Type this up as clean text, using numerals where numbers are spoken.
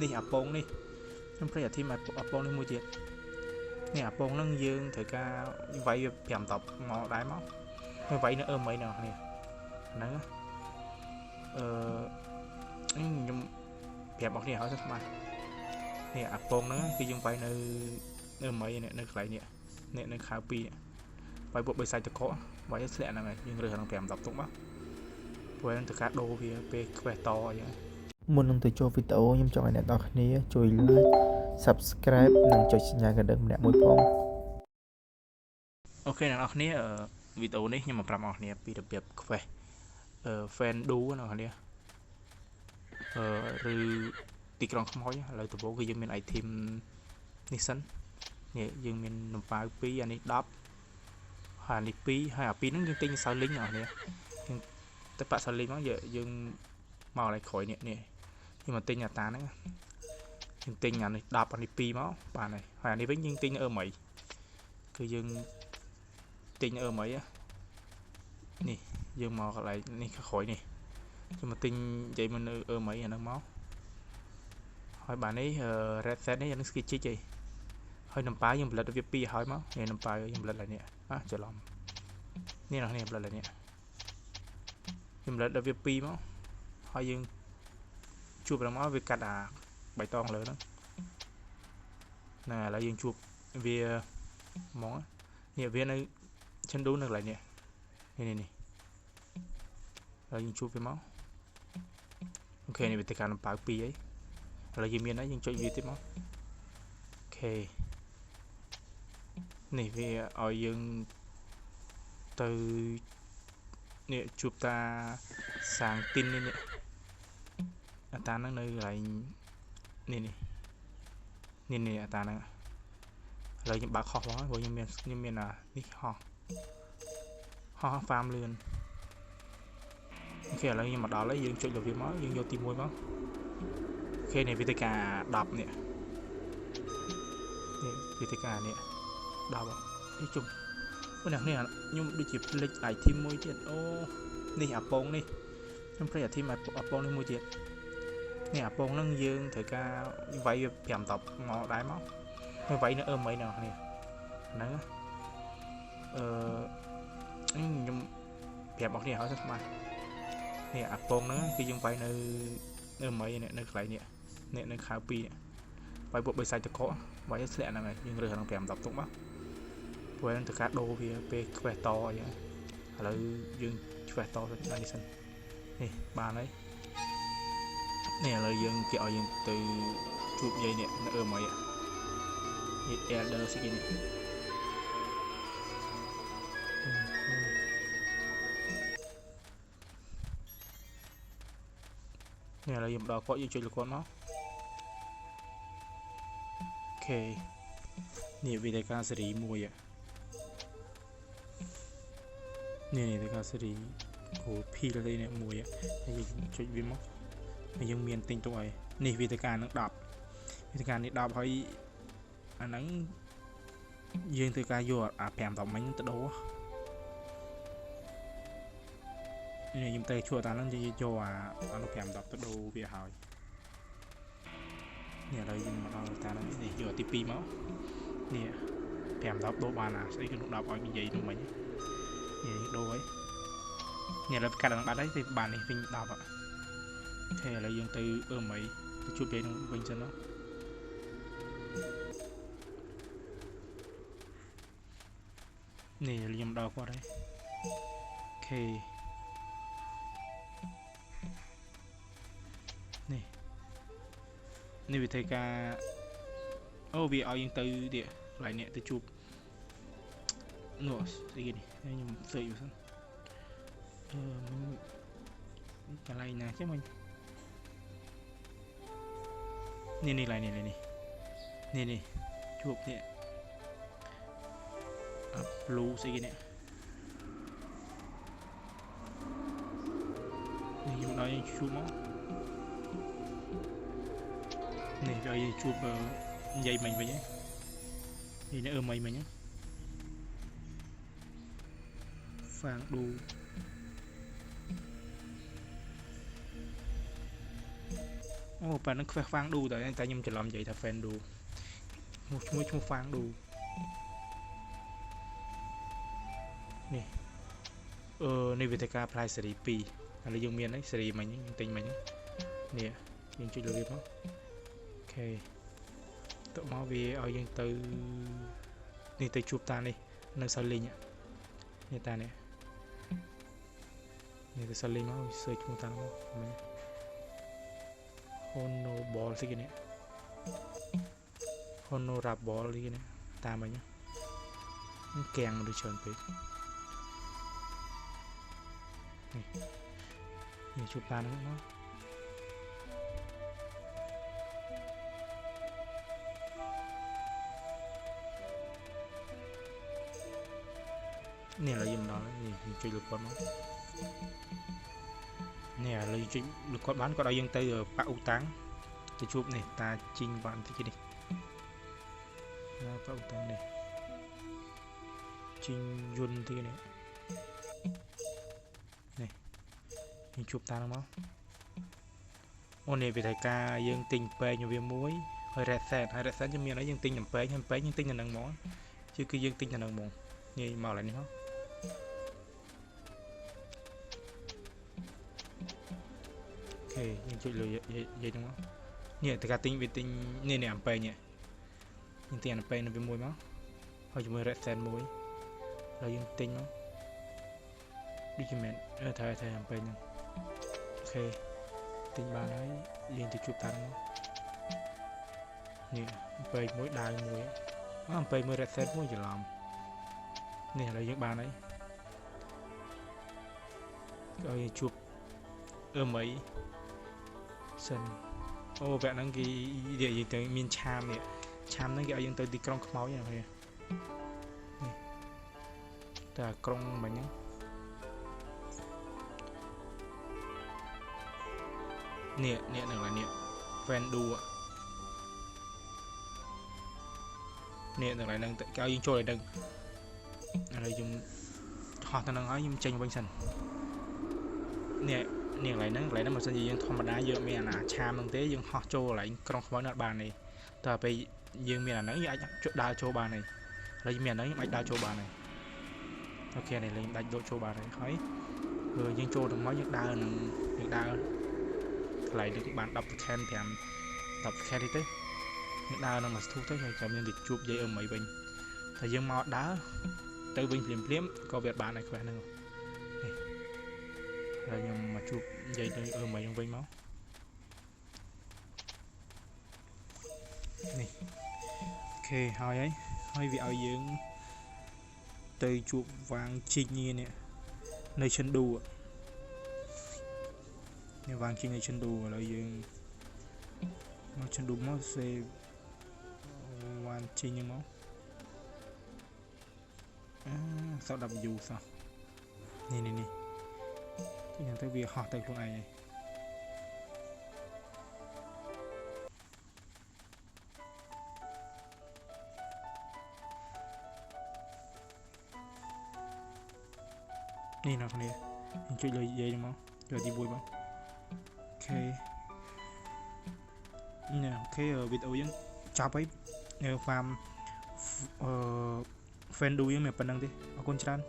นี่អាពងនេះខ្ញុំព្រៃអាធីមអាពងនេះមួយទៀតនេះអាពងហ្នឹងយើងត្រូវការវាយវា5 10មកដែរមកហើយវាយនៅមីនៅនេះហ្នឹងខ្ញុំប្រាប់អស់គ្នាហើយស្មានេះអាពងហ្នឹងគឺយើងវាយនៅមីនៅកន្លែងនេះនៅខៅ2វាយពួកបិសាច់តកវាយឲ្យធ្លាក់ហ្នឹងហើយយើងរើសហ្នឹង5 10ទុកមកព្រោះនឹងត្រូវការដូរវាពេលខ្វេះតអញ្ចឹងមុននឹងទៅចូលវីដេអូខ្ញុំចង់ឲ្យអ្នកនរគ្នាជួយ like subscribe និងចុចសញ្ញាកណ្ដឹងម្នាក់មួយផងអូខេអ្នកនរគ្នាវីដេអូនេះខ្ញុំមកប្រាប់អ្នកនរគ្នាពីរបៀបខ្វេះfan do អ្នកនរគ្នាឬទីក្រុងខ្មោចឥឡូវដំបូងគឺយើងមាន item នេះសិននេះយើងមាននំប៉ាវ2អានេះ10ហើយអានេះ2ហើយអា2ហ្នឹងយើងទិញសៅលីងអ្នកនរគ្នាយើងទៅប៉ាក់សៅលីងមកយើងមកកន្លែងក្រោយនេះយើងមកទិញអាតាហ្នឹងយើងទិញអានេះ10អានេះ2មកបានហើយអានេះវិញយើងទិញនៅមីគឺយើងទិញនៅមីនេះយើងមកកន្លែងនេះក្រោយនេះខ្ញុំមកទិញនិយាយមកនៅមីអាហ្នឹងមកហើយបាទនេះ red set នេះអានឹងស្គីជីកឯងហើយនំប៉ាវយើងផលិតវា2ហើយមកនេះនំប៉ាវយើងផលិតឡើយនេះច្រឡំនេះនេះផលិតឡើយនេះខ្ញុំផលិតដល់វា2មកហើយយើងជួបដល់មកវាកាត់អាបៃតងលើហ្នឹងឥឡូវយើងជួបវាហ្មងនេះវានៅឈិនឌូនៅកន្លែងនេះហើយយើងជួបវាមកអូខេនេះវាទៅការនំប៉ាវ2ហើយឥឡូវយើងមានហើយយើងចុចវាទៀតមកអូខេនេះវាឲ្យយើងទៅនេះជួបតាសាងទីននេះអាតាហ្នឹងនៅកន្លែងនេះអាតាហ្នឹងឥឡូវខ្ញុំបើកខុសផងព្រោះខ្ញុំមានអានេះហោះហ្វាមលឿនអូខេឥឡូវខ្ញុំមកដល់ហើយយើងចុចលើវាមកយើងយកទី1មកអូខេនេះវាទៅការ10នេះវាទៅការនេះ10នេះជុំអូនេះខ្ញុំដូចជាផ្លេច item មួយទៀតអូនេះអាពងនេះខ្ញុំព្រៃ item អាពងនេះមួយទៀតនេះអាពងហ្នឹងយើងត្រូវការវាយវា5 10មកដែរមកហើយវាយនៅមីនៅនេះហ្នឹងខ្ញុំប្រាប់អស់គ្នាហើយស្មានេះអាពងហ្នឹងគឺយើងវាយនៅមីនៅកន្លែងនេះនៅខៅ2វាយពួកបិសាច់តកវាយឲ្យធ្លាក់ហ្នឹងហើយយើងរើសហ្នឹង5 10ទុកមកព្រោះនឹងត្រូវការដូរវាពេលខ្វេះតអញ្ចឹងឥឡូវយើងខ្វេះតទៅនេះសិននេះបានហើយនេះឥឡូវយើងគេឲ្យយើងទៅជួបយាយនេះនៅមីនេះ elder ស្គីនេះនេះឥឡូវយើងដល់គាត់យើងជួយលគាត់មកអូខេនេះវាទៅការសេរីមួយនេះទៅការសេរីអូភីលទៅនេះមួយហើយយើងចុចវាមកហើយយើងមានទិញទុកហើយនេះវាទៅការនឹង10វាទៅការនេះ10ហើយអាហ្នឹងយើងត្រូវការយកអា5 10មិញទៅដូរនេះខ្ញុំទៅជួតាហ្នឹងយកអានោះ5 10ទៅដូរវាហើយនេះឥឡូវយើងមកដល់តាហ្នឹងនេះយកទី2មកនេះ5 10ដូរបានស្អីគឺ10ឲ្យនិយាយនោះមិញនេះដូរហើយនេះឥឡូវកាត់ឡើងបាត់ហើយទៅបាននេះវិញ10អូខេឥឡូវយើងទៅមីទៅជួបយាយនោះវិញសិនមកនេះខ្ញុំដល់គាត់ហើយអូខេនេះវិធីការអូវាឲ្យយើងទៅទៀតកន្លែងនេះទៅជួបនោះស្អីគេនេះខ្ញុំសើចវាសិនកន្លែងណាចេះមិញនេះកន្លែងនេះជួបនេះblue ស្អីគេនេះខ្ញុំដល់យើងជួបមកនេះឲ្យយើងជួបនិយាយមិញវិញនេះនៅមីមិញហ្វាងឌូ ô bạn nó phang đu tại tại nhung chỉ làm vậy thật fan đu mua phang đu nè này về cái apply series P là dùng miền đấy series mà những tình mà những nè những chuyện lừa đó ok tụi nó về ở dân từ đi tới chụp ta đi nâng sao linh nè ta nè nè từ sao linh nó sơi chúng ta nó mình hono ball thế này hono rap ball thế này ta mà nhá kèng được chọn về nè chụp ta nó nè là gì đó thì chơi được con nó nè là chơi được con bán có đại dương tây ở bão táng thì chụp này ta chinh bạn thì cái này bão táng này chinh yun thì này này mình chụp ta nó ôn này về thầy ca dương tình pe nhiều viên muối hơi rẹt sẹt cho miệng nó dương tình nhầm pe nhưng tinh là nâng món chứ cứ dương tinh là nâng món như màu lại nữa ok nhưng chuyện lười vậy đúng không nhẹ từ cả tinh về tinh nên làm pe nhẹ nhưng tiền là pe nó với muối máu hồi chúng mới rẹt sẹt muối là dương tinh nó document thay làm pe nhưng ok tinh ba nói liền từ chụp ta nó nè pe muối đai muối pe mới rẹt sẹt muối chỉ làm nè là những bạn ấy rồi chụp mấy sân ô vẹn năng cái địa gì tới miền cham nè cham nó gọi dân tới đi con máu như này là con mà nhá nè đừng là nè fan đua nè đừng lại đừng cao dân trôi lại đừng là dùng họ ta nói dùng tranh quanh sân nè lại nó mà sân gì dân thom mà đá giờ mẹ là cham năng tế dân họ trôi lại con máu nát bàn này ta phải dân mẹ là nói như anh đa châu bàn này là mẹ nói anh đa châu bàn này ok này là đánh độ châu bàn này thấy rồi dân châu đồng nói những đa lại được bạn đọc khen thì đọc khen đi tới những đa nó mà thu tới rồi chồng nhân được chụp dây ở mấy bình thời gian mò đá tới bình liếm có việc bạn này khỏe nữa rồi nhưng mà chụp dây tới ở mấy trong vinh máu này ok thôi ấy hơi vị áo dưỡng từ chụp vàng chinh như nè nơi chân đu nè vàng chinh nơi chân đu là dưỡng nó chân đu máu xe vàng chinh như máu sao đập dù sao nè thì nhận tới việc họ tay luôn này nè nào nè mình chơi lời dây đúng không rồi đi vui không ok nè ok ở video những chào ấy farm fan đuôi mấy phần năng đi ở con trăn